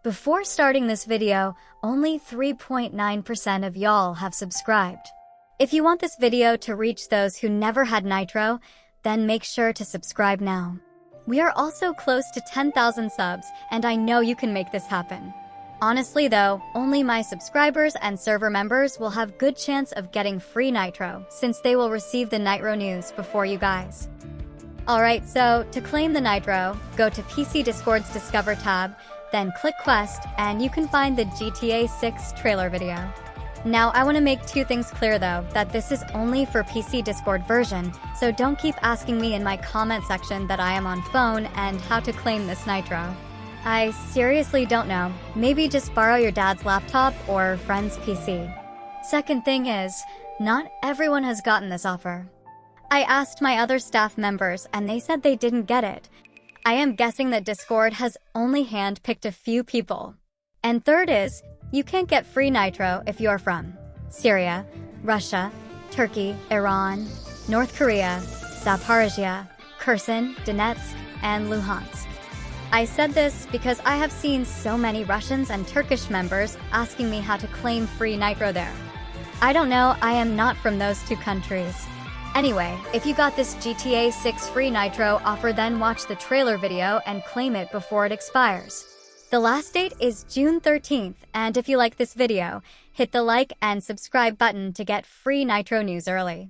Before starting this video, only 3.9% of y'all have subscribed. If you want this video to reach those who never had Nitro, then make sure to subscribe now. We are also close to 10,000 subs, and I know you can make this happen. Honestly though, only my subscribers and server members will have good chance of getting free Nitro, since they will receive the Nitro news before you guys. Alright, so to claim the Nitro, go to PC Discord's Discover tab, then click Quest, and you can find the GTA 6 trailer video. Now, I want to make two things clear though, that this is only for PC Discord version, so don't keep asking me in my comment section that I am on phone and how to claim this Nitro. I seriously don't know. Maybe just borrow your dad's laptop or friend's PC. Second thing is, not everyone has gotten this offer. I asked my other staff members and they said they didn't get it. I am guessing that Discord has only handpicked a few people. And third is, you can't get free Nitro if you're from Syria, Russia, Turkey, Iran, North Korea, Zaporizhia, Kherson, Donetsk, and Luhansk. I said this because I have seen so many Russians and Turkish members asking me how to claim free Nitro there. I don't know, I am not from those two countries. Anyway, if you got this GTA 6 free Nitro offer, then watch the trailer video and claim it before it expires. The last date is June 13th, and if you like this video, hit the like and subscribe button to get free Nitro news early.